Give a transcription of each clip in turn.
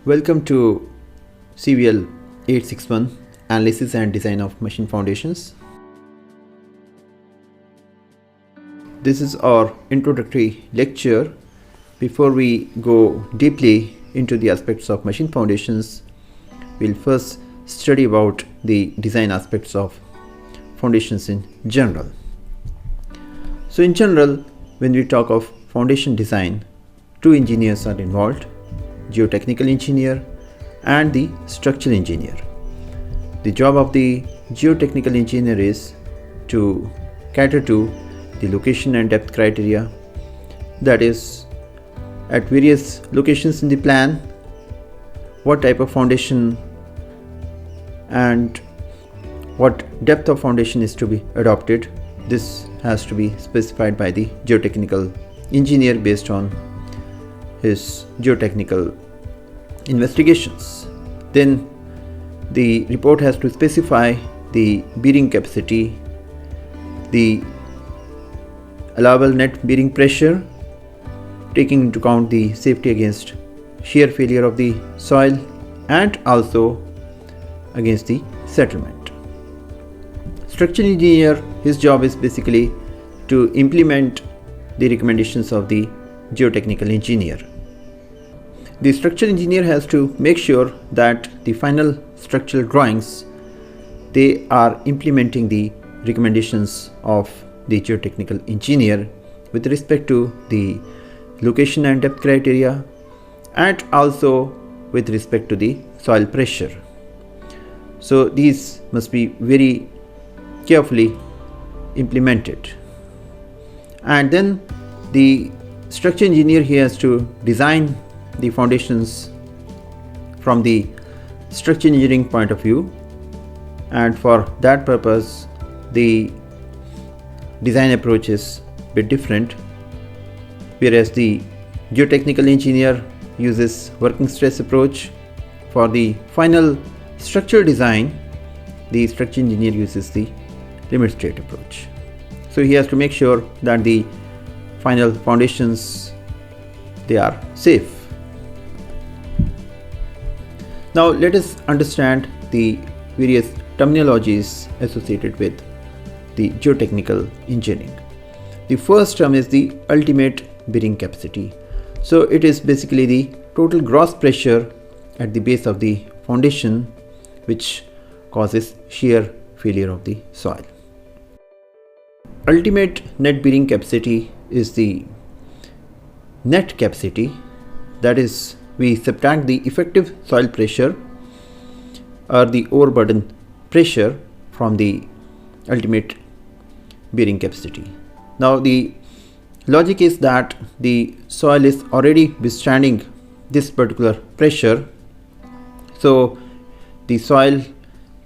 Welcome to CVL 861 Analysis and Design of Machine Foundations. This is our introductory lecture. Before we go deeply into the aspects of machine foundations, we'll first study about the design aspects of foundations in general. So in general, when we talk of foundation design, two engineers are involved: geotechnical engineer and the structural engineer. The job of the geotechnical engineer is to cater to the location and depth criteria, that is, at various locations in the plan, what type of foundation and what depth of foundation is to be adopted. This has to be specified by the geotechnical engineer based on his geotechnical investigations. Then the report has to specify the bearing capacity, the allowable net bearing pressure, taking into account the safety against shear failure of the soil and also against the settlement. Structural engineer, his job is basically to implement the recommendations of the geotechnical engineer. The structural engineer has to make sure that the final structural drawings, they are implementing the recommendations of the geotechnical engineer with respect to the location and depth criteria and also with respect to the soil pressure. So these must be very carefully implemented. And then the structural engineer, he has to design the foundations from the structural engineering point of view, and for that purpose the design approach is a bit different. Whereas the geotechnical engineer uses working stress approach, for the final structural design the structural engineer uses the limit state approach. So he has to make sure that the final foundations, they are safe. Now let us understand the various terminologies associated with the geotechnical engineering. The first term is the ultimate bearing capacity. So it is basically the total gross pressure at the base of the foundation which causes shear failure of the soil. Ultimate net bearing capacity is the net capacity, that is, we subtract the effective soil pressure or the overburden pressure from the ultimate bearing capacity. Now the logic is that the soil is already withstanding this particular pressure, so the soil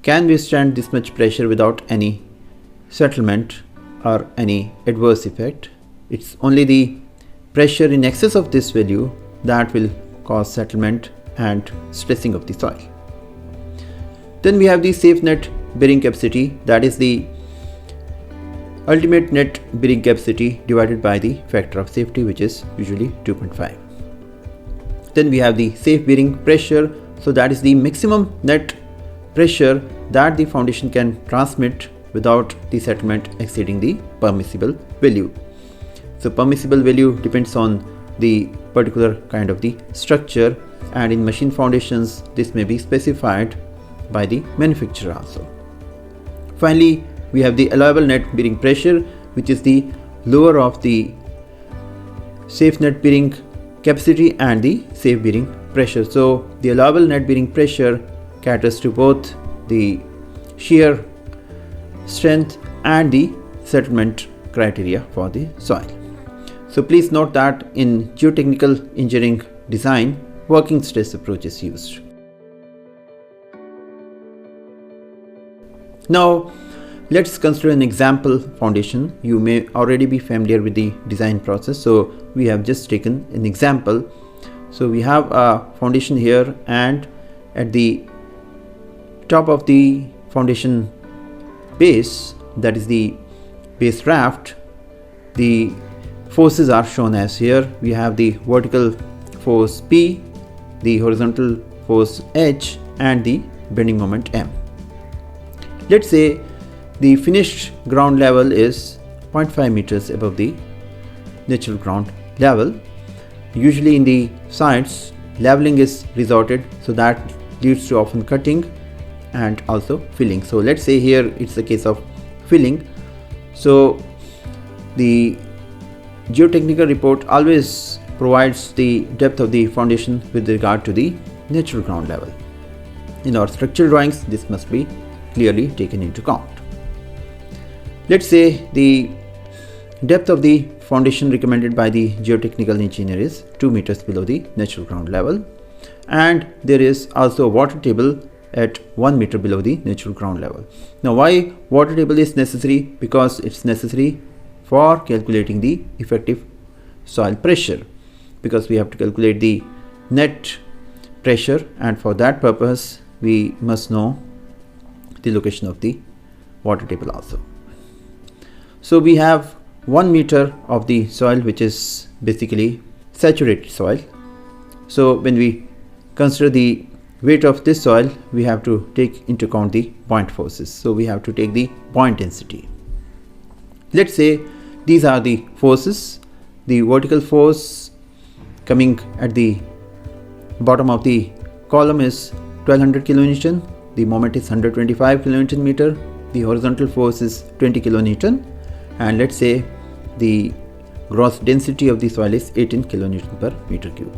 can withstand this much pressure without any settlement or any adverse effect. It's only the pressure in excess of this value that will cause settlement and stressing of the soil. Then we have the safe net bearing capacity, that is the ultimate net bearing capacity divided by the factor of safety, which is usually 2.5. Then we have the safe bearing pressure, so that is the maximum net pressure that the foundation can transmit without the settlement exceeding the permissible value. So permissible value depends on the particular kind of the structure, and in machine foundations this may be specified by the manufacturer also. Finally, we have the allowable net bearing pressure, which is the lower of the safe net bearing capacity and the safe bearing pressure. So the allowable net bearing pressure caters to both the shear strength and the settlement criteria for the soil. So please note that in geotechnical engineering design, working stress approach is used. Now let's consider an example foundation. You may already be familiar with the design process, so we have just taken an example. So we have a foundation here, and at the top of the foundation base, that is the base raft, the forces are shown as here. We have the vertical force P, the horizontal force H and the bending moment M. Let's say the finished ground level is 0.5 meters above the natural ground level. Usually in the sites, leveling is resorted, so that leads to often cutting and also filling. So let's say here it's a case of filling. So the geotechnical report always provides the depth of the foundation with regard to the natural ground level. In our structural drawings, this must be clearly taken into account. Let's say the depth of the foundation recommended by the geotechnical engineer is 2 meters below the natural ground level, and there is also a water table at 1 meter below the natural ground level. Now, why water table is necessary? Because it's necessary for calculating the effective soil pressure, because we have to calculate the net pressure, and for that purpose we must know the location of the water table also. So we have 1 meter of the soil, which is basically saturated soil. So when we consider the weight of this soil, we have to take into account the buoyant forces. So we have to take the buoyant density. Let's say these are the forces. The vertical force coming at the bottom of the column is 1200 kilonewton. The moment is 125 kilonewton meter. The horizontal force is 20 kilonewton, and let's say the gross density of the soil is 18 kilonewton per meter cube.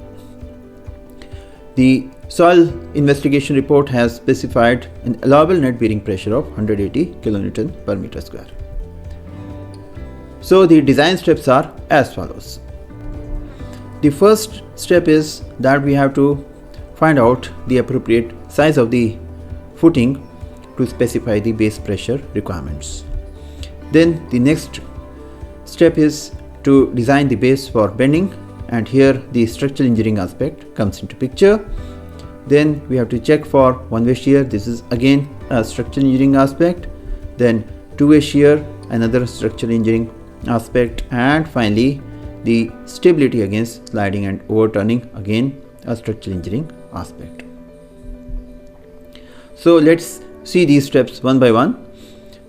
The soil investigation report has specified an allowable net bearing pressure of 180 kilonewton per meter square. So the design steps are as follows. The first step is that we have to find out the appropriate size of the footing to specify the base pressure requirements. Then the next step is to design the base for bending, and here the structural engineering aspect comes into picture. Then we have to check for one-way shear. This is again a structural engineering aspect. Then two-way shear, another structural engineering aspect, and finally the stability against sliding and overturning, again a structural engineering aspect. So let's see these steps one by one.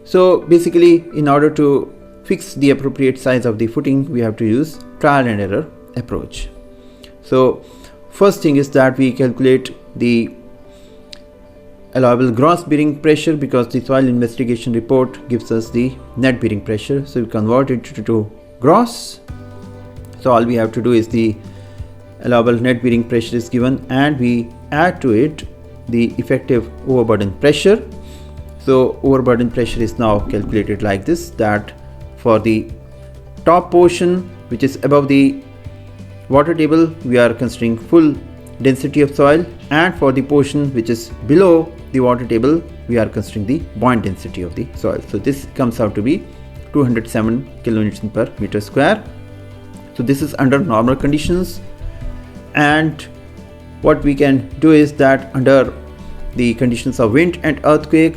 So basically, in order to fix the appropriate size of the footing, we have to use trial and error approach. So first thing is that we calculate the allowable gross bearing pressure, because the soil investigation report gives us the net bearing pressure. So we convert it to gross. So all we have to do is the allowable net bearing pressure is given, and we add to it the effective overburden pressure. So overburden pressure is now calculated like this, that for the top portion which is above the water table, we are considering full density of soil, and for the portion which is below the water table, we are considering the buoyant density of the soil. So this comes out to be 207 kilonewton per meter square. So this is under normal conditions, and what we can do is that under the conditions of wind and earthquake,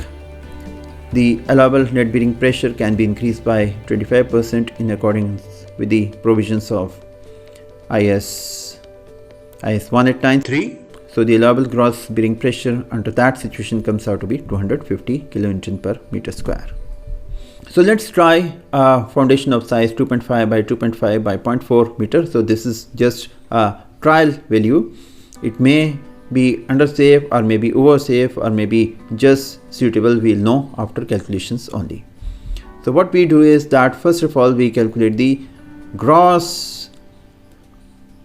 the allowable net bearing pressure can be increased by 25% in accordance with the provisions of IS 1893. So the allowable gross bearing pressure under that situation comes out to be 250 kilonewton per meter square. So let's try a foundation of size 2.5 by 2.5 by 0.4 meter. So this is just a trial value. It may be under safe or maybe over safe or maybe just suitable. We'll know after calculations only. So what we do is that first of all we calculate the gross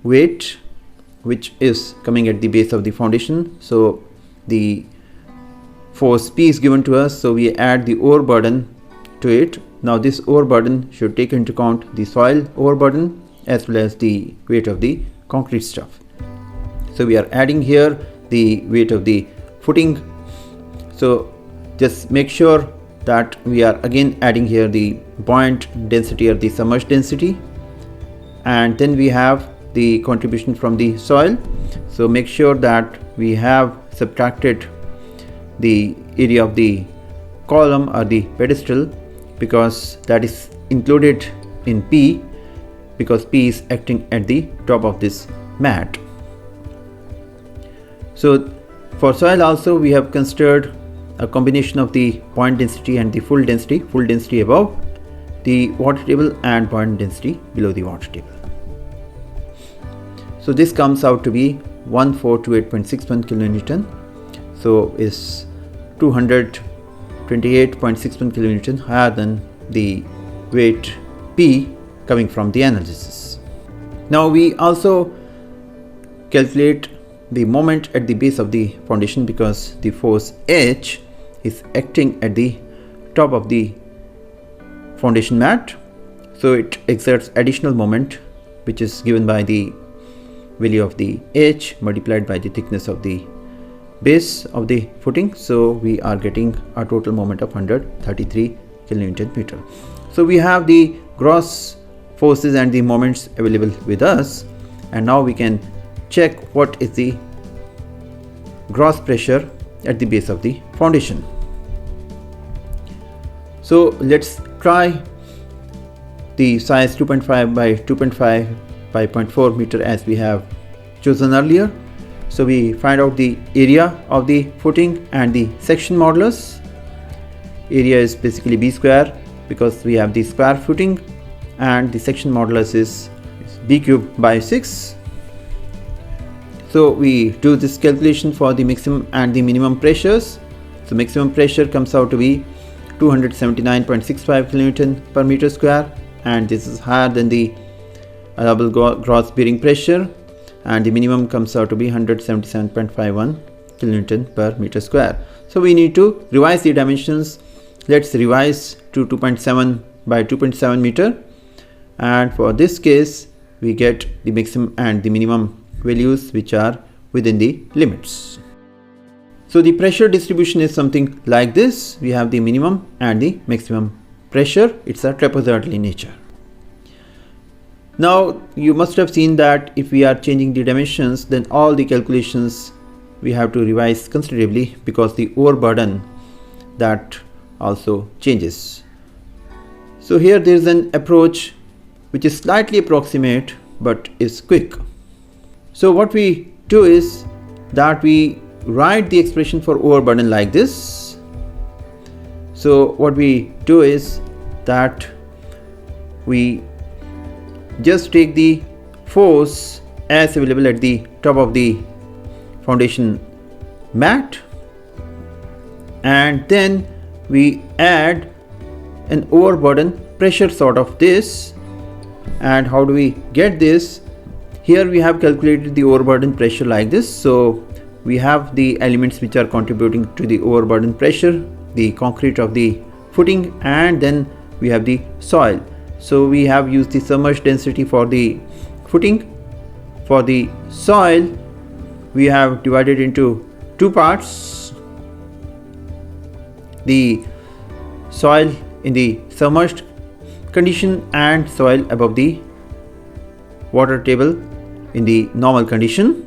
weight which is coming at the base of the foundation. So the force P is given to us, so we add the overburden to it. Now this overburden should take into account the soil overburden as well as the weight of the concrete stuff. So we are adding here the weight of the footing. So just make sure that we are again adding here the buoyant density or the submerged density, and then we have the contribution from the soil. So make sure that we have subtracted the area of the column or the pedestal, because that is included in P, because P is acting at the top of this mat. So For soil also we have considered a combination of the point density and the full density above the water table and point density below the water table. So this comes out to be 1428.61 kilonewton, so is 228.61 kilonewton higher than the weight P coming from the analysis. Now we also calculate the moment at the base of the foundation, because the force H is acting at the top of the foundation mat, so it exerts additional moment, which is given by the value of the H multiplied by the thickness of the base of the footing. So we are getting a total moment of 133 kilonewton meter. So we have the gross forces and the moments available with us, and now we can check what is the gross pressure at the base of the foundation. So let's try the size 2.5 by 2.5 by 0.4 meter as we have chosen earlier. So we find out the area of the footing and the section modulus. Area is basically b square because we have the square footing, and the section modulus is b cube by 6. So we do this calculation for the maximum and the minimum pressures. So maximum pressure comes out to be 279.65 kilonewton per meter square, and this is higher than the allowable gross bearing pressure, and the minimum comes out to be 177.51 kilonewton per meter square. So we need to revise the dimensions. Let's revise to 2.7 by 2.7 meter, and for this case we get the maximum and the minimum values which are within the limits. So the pressure distribution is something like this. We have the minimum and the maximum pressure. It's a trapezoidal in nature. Now you must have seen that if we are changing the dimensions, then all the calculations we have to revise considerably, because the overburden that also changes. So here there is an approach which is slightly approximate but is quick. So what we do is that we write the expression for overburden like this. So what we do is that we just take the force as available at the top of the foundation mat, and then we add an overburden pressure sort of this. And how do we get this? Here we have calculated the overburden pressure like this. So we have the elements which are contributing to the overburden pressure, the concrete of the footing, and then we have the soil. So we have used the submerged density for the footing. For the soil we have divided into two parts: the soil in the submerged condition and soil above the water table in the normal condition.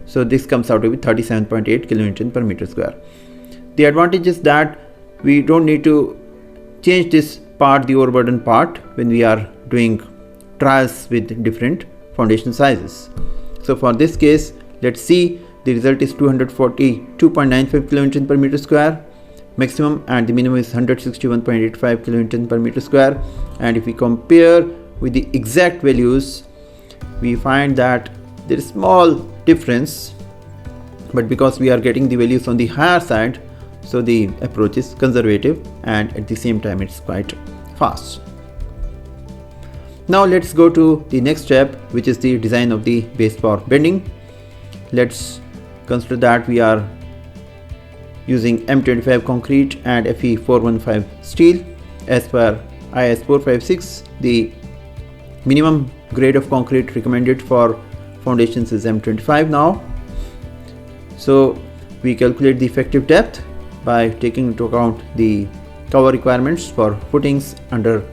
So this comes out to be 37.8 kilonewton per meter square. The advantage is that we don't need to change this part, the overburden part, when we are doing trials with different foundation sizes. So for this case, let's see, the result is 242.95 kilonewton per meter square maximum, and the minimum is 161.85 kilonewton per meter square. And if we compare with the exact values, we find that there is small difference, but because we are getting the values on the higher side, so the approach is conservative, and at the same time it's quite fast. Now let's go to the next step, which is the design of the base for bending. Let's consider that we are using M25 concrete and Fe415 steel. As per IS 456, the minimum grade of concrete recommended for foundations is M25 now. So we calculate the effective depth by taking into account the cover requirements for footings. Under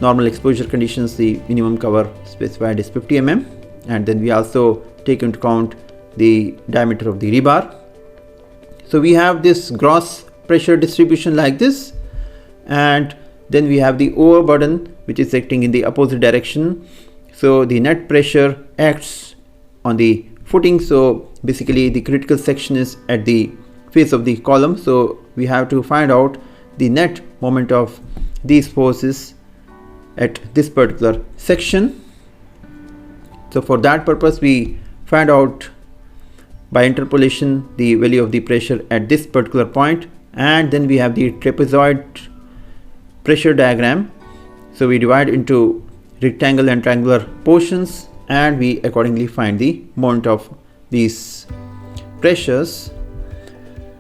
normal exposure conditions, the minimum cover specified is 50 mm, and then we also take into account the diameter of the rebar. So we have this gross pressure distribution like this, and then we have the overburden which is acting in the opposite direction. So the net pressure acts on the footing. So basically the critical section is at the face of the column, so we have to find out the net moment of these forces at this particular section. So for that purpose we find out by interpolation the value of the pressure at this particular point, and then we have the trapezoid pressure diagram. So we divide into rectangle and triangular portions, and we accordingly find the moment of these pressures.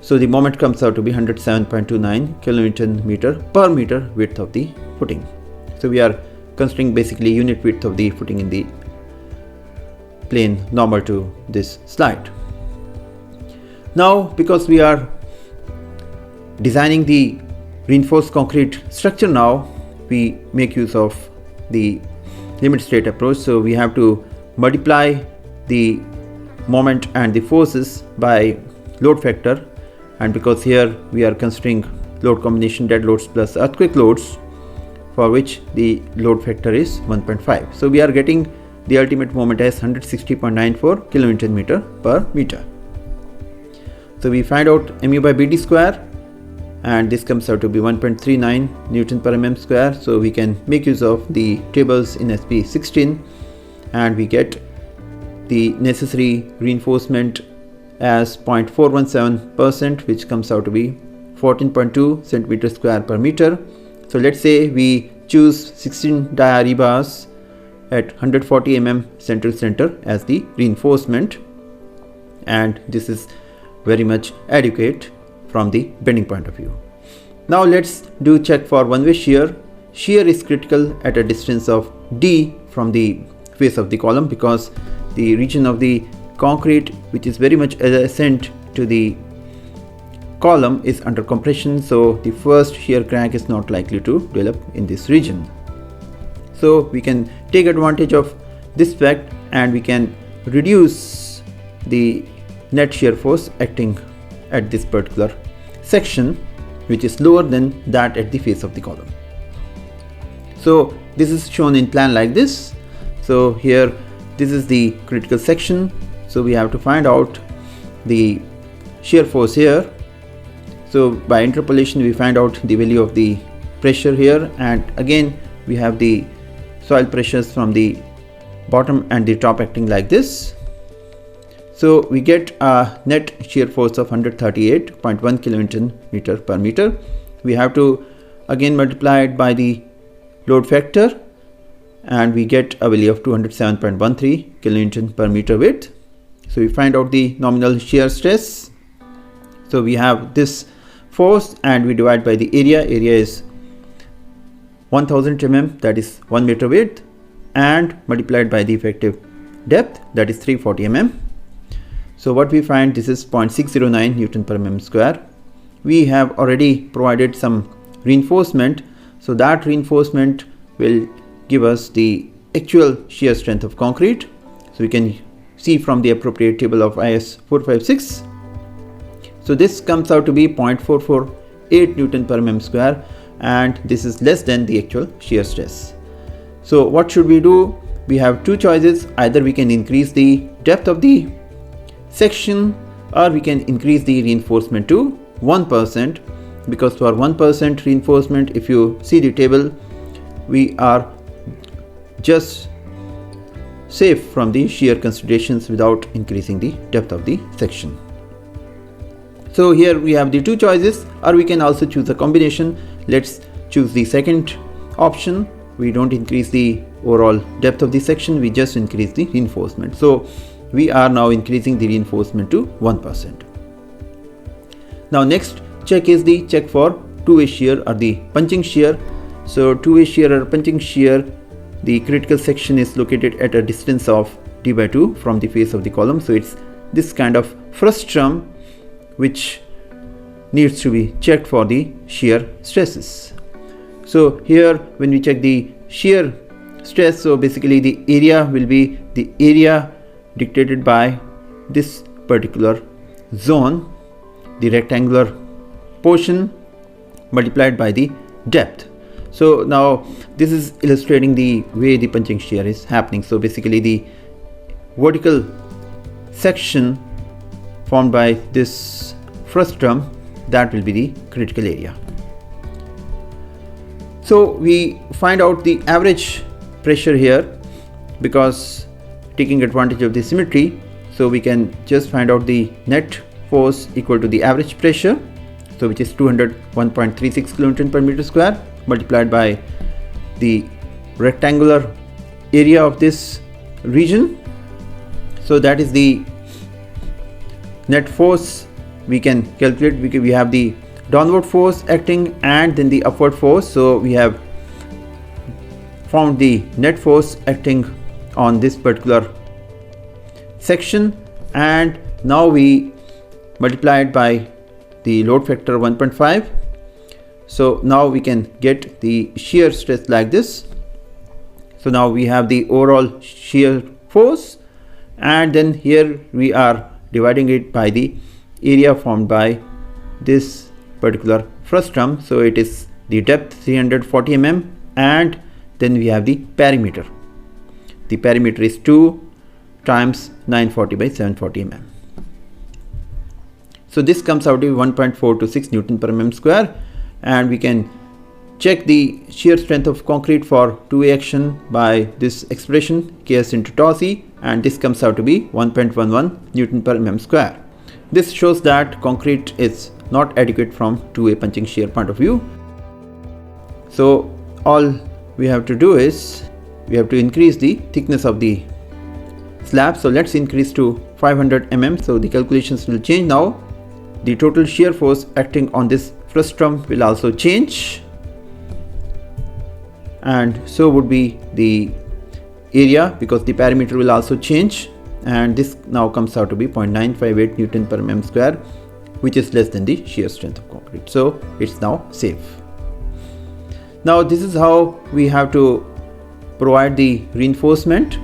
So the moment comes out to be 107.29 kilonewton meter per meter width of the footing. So we are considering basically unit width of the footing in the plane normal to this slide. Now, because we are designing the reinforced concrete structure now, we make use of the limit state approach. So we have to multiply the moment and the forces by load factor, and because here we are considering load combination dead loads plus earthquake loads, for which the load factor is 1.5. So we are getting the ultimate moment as 160.94 kilonewton meter per meter. So we find out mu by bd square, and this comes out to be 1.39 Newton per mm square. So we can make use of the tables in SP 16, and we get the necessary reinforcement as 0.417%, which comes out to be 14.2 centimeter square per meter. So let's say we choose 16 dia rebars at 140 mm center to center as the reinforcement, and this is very much adequate from the bending point of view. Now let's do check for one-way shear. Shear is critical at a distance of d from the face of the column, because the region of the concrete which is very much adjacent to the column is under compression, so the first shear crack is not likely to develop in this region. So we can take advantage of this fact, and we can reduce the net shear force acting at this particular section, which is lower than that at the face of the column. So this is shown in plan like this. So here this is the critical section, so we have to find out the shear force here. So by interpolation we find out the value of the pressure here, and again we have the soil pressures from the bottom and the top acting like this. So we get a net shear force of 138.1 kilonewton meter per meter. We have to again multiply it by the load factor, and we get a value of 207.13 kilonewton per meter width. So we find out the nominal shear stress. So we have this force, and we divide by the area. Area is 1000 mm, that is 1 meter width, and multiplied by the effective depth, that is 340 mm. So what we find, this is 0.609 Newton per mm square. We have already provided some reinforcement, so that reinforcement will give us the actual shear strength of concrete. So we can see from the appropriate table of IS 456. So this comes out to be 0.448 Newton per mm square, and this is less than the actual shear stress. So what should we do? We have two choices. Either we can increase the depth of the section, or we can increase the reinforcement to 1%, because for 1% reinforcement, if you see the table, we are just safe from the shear considerations without increasing the depth of the section. So here we have the two choices, or we can also choose a combination. Let's choose the second option. We don't increase the overall depth of the section, we just increase the reinforcement. So we are now increasing the reinforcement to 1%. Now next check is the check for two-way shear or the punching shear. So two-way shear or punching shear, the critical section is located at a distance of d by 2 from the face of the column. So it's this kind of frustum which needs to be checked for the shear stresses. So here when we check the shear stress, so basically the area will be the area dictated by this particular zone, the rectangular portion, multiplied by the depth. So now this is illustrating the way the punching shear is happening. So basically the vertical section formed by this frustum, that will be the critical area. So we find out the average pressure here because taking advantage of the symmetry, so we can just find out the net force equal to the average pressure, so which is 201.36 kN per meter square multiplied by the rectangular area of this region. So that is the net force we can calculate. We have the downward force acting and then the upward force. So we have found the net force acting on this particular section, and now we multiply it by the load factor 1.5. So now we can get the shear stress like this. So now we have the overall shear force, and then here we are dividing it by the area formed by this particular frustum. So it is the depth 340 mm, and then we have the perimeter. The perimeter is 2 times 940 by 740 mm. So this comes out to 1.426 Newton per mm square, and we can check the shear strength of concrete for two-way action by this expression Ks into tau c, and this comes out to be 1.11 Newton per mm square. This shows that concrete is not adequate from two-way punching shear point of view. So all we have to do is we have to increase the thickness of the slab. So let's increase to 500 mm. So the calculations will change now. The total shear force acting on this frustum will also change, and so would be the area because the perimeter will also change, and this now comes out to be 0.958 Newton per mm square, which is less than the shear strength of concrete. So it's now safe. Now this is how we have to provide the reinforcement.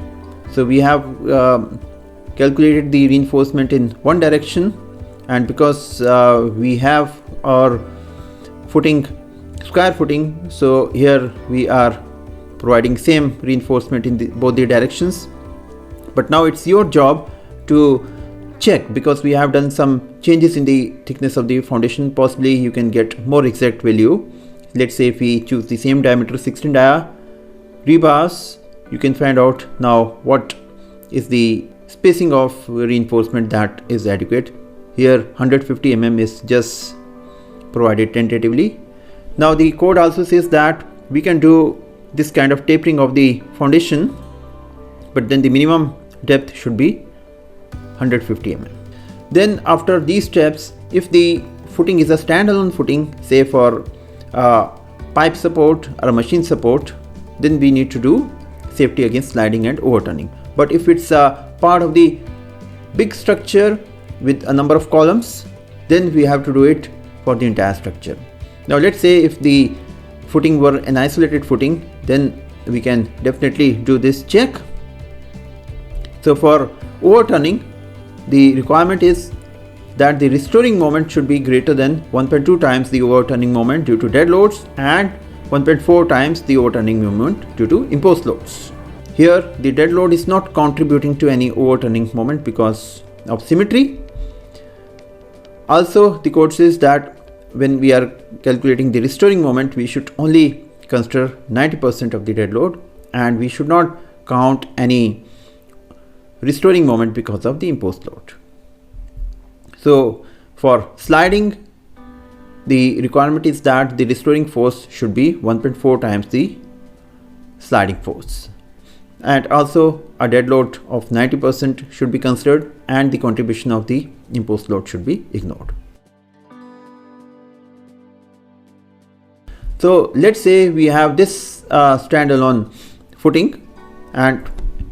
So we have calculated the reinforcement in one direction, and because we have our footing square footing, so here we are providing same reinforcement in both the directions. But now it's your job to check, because we have done some changes in the thickness of the foundation. Possibly you can get more exact value. Let's say if we choose the same diameter 16 dia rebars, you can find out now what is the spacing of reinforcement that is adequate. Here 150 mm is just provided tentatively. Now the code also says that we can do this kind of tapering of the foundation, but then the minimum depth should be 150 mm. Then after these steps, if the footing is a standalone footing, say for pipe support or a machine support, then we need to do safety against sliding and overturning. But if it's a part of the big structure with a number of columns, then we have to do it for the entire structure. Now let's say if the footing were an isolated footing, then we can definitely do this check. So for overturning, the requirement is that the restoring moment should be greater than 1.2 times the overturning moment due to dead loads and 1.4 times the overturning moment due to imposed loads. Here the dead load is not contributing to any overturning moment because of symmetry. Also the code says that when we are calculating the restoring moment, we should only consider 90% of the dead load, and we should not count any restoring moment because of the imposed load. So for sliding, the requirement is that the restoring force should be 1.4 times the sliding force, and also a dead load of 90% should be considered, and the contribution of the imposed load should be ignored. So let's say we have this standalone footing, and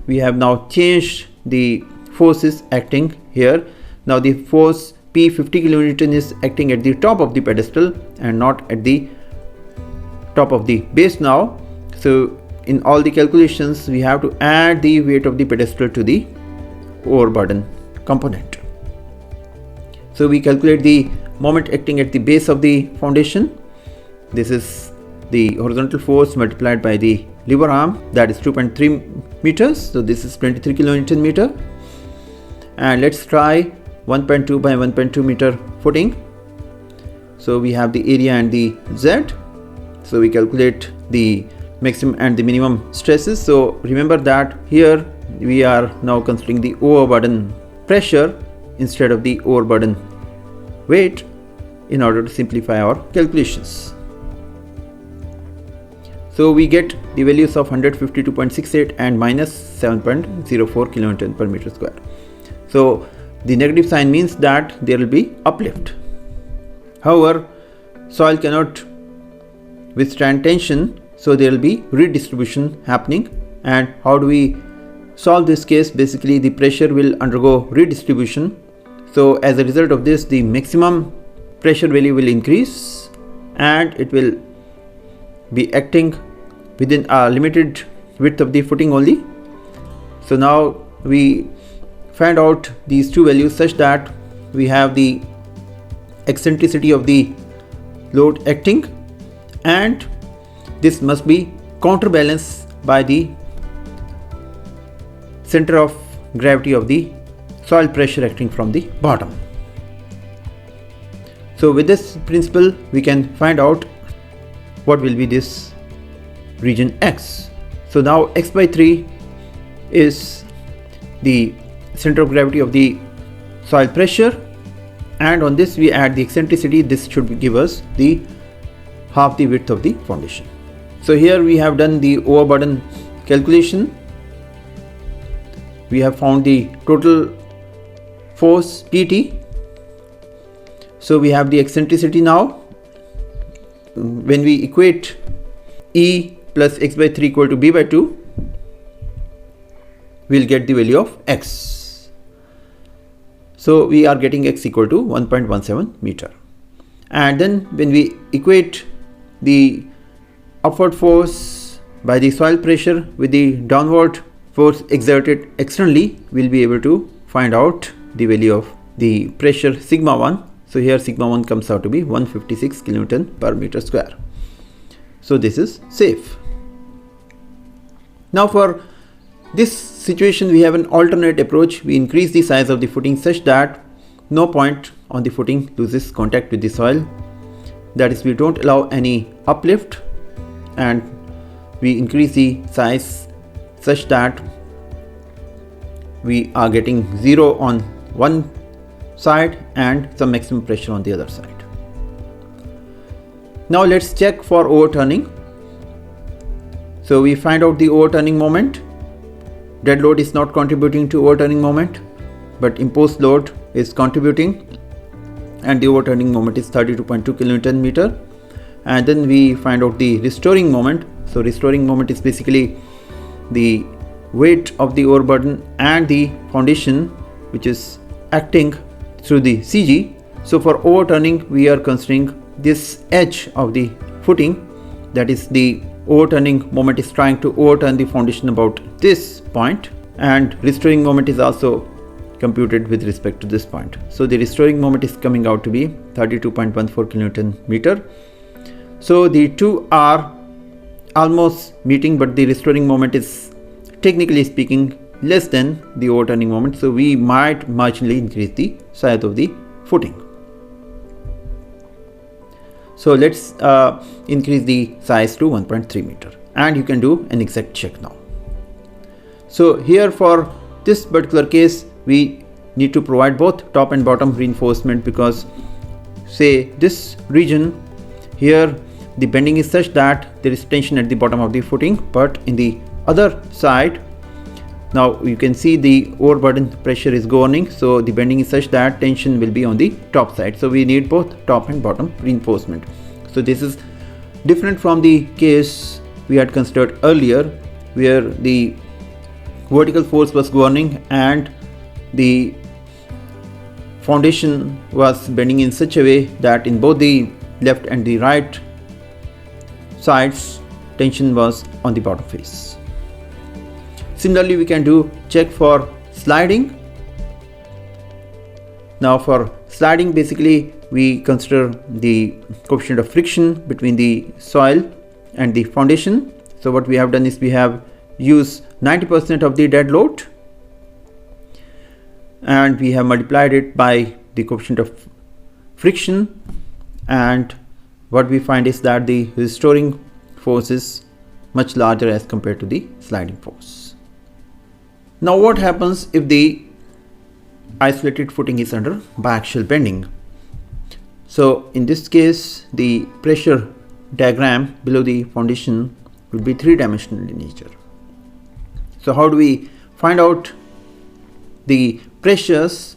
we have now changed the forces acting here. Now the force P 50 kN is acting at the top of the pedestal and not at the top of the base now. So in all the calculations, we have to add the weight of the pedestal to the overburden component. So we calculate the moment acting at the base of the foundation. This is the horizontal force multiplied by the lever arm, that is 2.3 meters. So this is 23 kN meter. and let's try 1.2 by 1.2 meter footing. So we have the area and the Z. So we calculate the maximum and the minimum stresses. So remember that here we are now considering the overburden pressure instead of the overburden weight in order to simplify our calculations. So we get the values of 152.68 and minus 7.04 kN per meter square. So the negative sign means that there will be uplift. However, soil cannot withstand tension, so there will be redistribution happening. And how do we solve this case? Basically, the pressure will undergo redistribution. So as a result of this, the maximum pressure value will increase and it will be acting within a limited width of the footing only. So now we find out these two values such that we have the eccentricity of the load acting, and this must be counterbalanced by the center of gravity of the soil pressure acting from the bottom. So with this principle we can find out what will be this region X. So now X by 3 is the center of gravity of the soil pressure, and on this we add the eccentricity. This should give us the half the width of the foundation. So here we have done the overburden calculation. We have found the total force PT. So we have the eccentricity now. When we equate E plus X by 3 equal to B by 2, we will get the value of X. So we are getting X equal to 1.17 meter. And then when we equate the upward force by the soil pressure with the downward force exerted externally, we will be able to find out the value of the pressure sigma 1. So here sigma 1 comes out to be 156 kN per meter square. So this is safe. Now for this situation we have an alternate approach. We increase the size of the footing such that no point on the footing loses contact with the soil. That is, we don't allow any uplift, and we increase the size such that we are getting 0 on one side and some maximum pressure on the other side. Now let's check for overturning. So we find out the overturning moment. Dead load is not contributing to overturning moment, but imposed load is contributing, and the overturning moment is 32.2 kN meter. And then we find out the restoring moment. So restoring moment is basically the weight of the overburden and the foundation which is acting through the CG. So for overturning we are considering this edge of the footing, that is, the overturning moment is trying to overturn the foundation about this point, and restoring moment is also computed with respect to this point. So the restoring moment is coming out to be 32.14 kN meter. So the two are almost meeting, but the restoring moment is technically speaking less than the overturning moment. So we might marginally increase the size of the footing. So let's increase the size to 1.3 meter, and you can do an exact check now. So here for this particular case we need to provide both top and bottom reinforcement, because say this region here the bending is such that there is tension at the bottom of the footing, but in the other side now you can see the overburden pressure is governing, so the bending is such that tension will be on the top side. So we need both top and bottom reinforcement. So this is different from the case we had considered earlier, where the vertical force was governing and the foundation was bending in such a way that in both the left and the right sides tension was on the bottom face. Similarly, we can do check for sliding. Now for sliding, basically we consider the coefficient of friction between the soil and the foundation. So what we have done is we have used 90% of the dead load, and we have multiplied it by the coefficient of friction, and what we find is that the restoring force is much larger as compared to the sliding force. Now what happens if the isolated footing is under biaxial bending? So in this case, the pressure diagram below the foundation will be three-dimensional in nature. So how do we find out the pressures?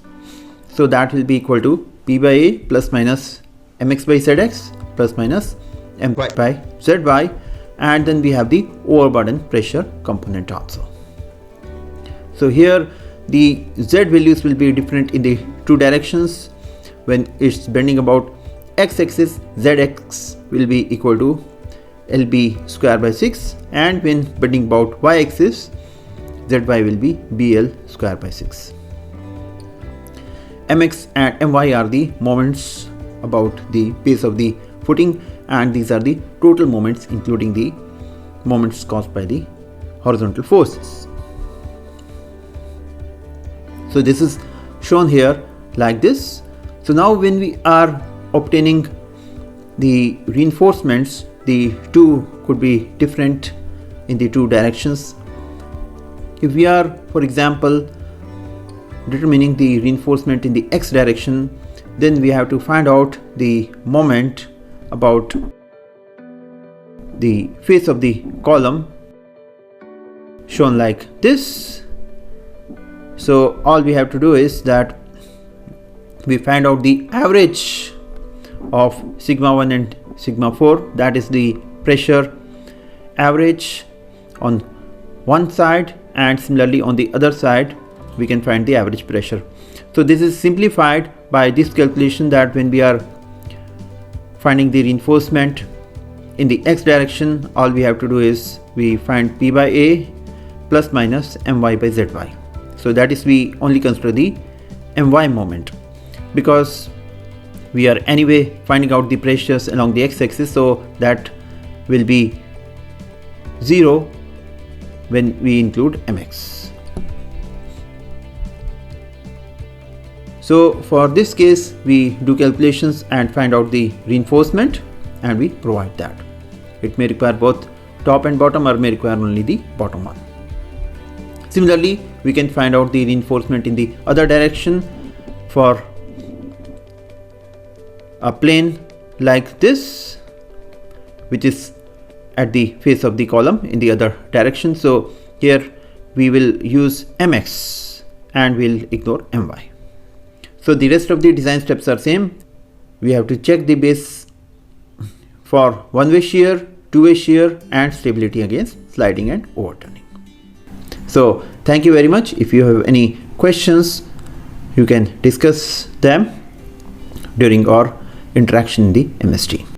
So that will be equal to P by A plus minus mx by zx plus minus m by zy, and then we have the overburden pressure component also. So here the z values will be different in the two directions. When it's bending about x-axis, zx will be equal to lb square by 6, and when bending about y-axis, zy will be bl square by 6. mx and my are the moments about the base of the footing, and these are the total moments including the moments caused by the horizontal forces. So this is shown here like this. So now when we are obtaining the reinforcements, the two could be different in the two directions. If we are, for example, determining the reinforcement in the x direction, then we have to find out the moment about the face of the column shown like this. So all we have to do is that we find out the average of sigma 1 and sigma 4, that is the pressure average on one side, and similarly on the other side we can find the average pressure. So this is simplified by this calculation, that when we are finding the reinforcement in the x direction, all we have to do is we find P by A plus minus my by zy. So that is, we only consider the my moment, because we are anyway finding out the pressures along the x-axis, so that will be 0 when we include mx. So for this case, we do calculations and find out the reinforcement, and we provide that. It may require both top and bottom, or may require only the bottom one. Similarly, we can find out the reinforcement in the other direction for a plane like this, which is at the face of the column in the other direction. So here we will use mx and we'll ignore my. So the rest of the design steps are same. We have to check the base for one-way shear, two-way shear, and stability against sliding and overturning. So thank you very much. If you have any questions, you can discuss them during our interaction in the MST.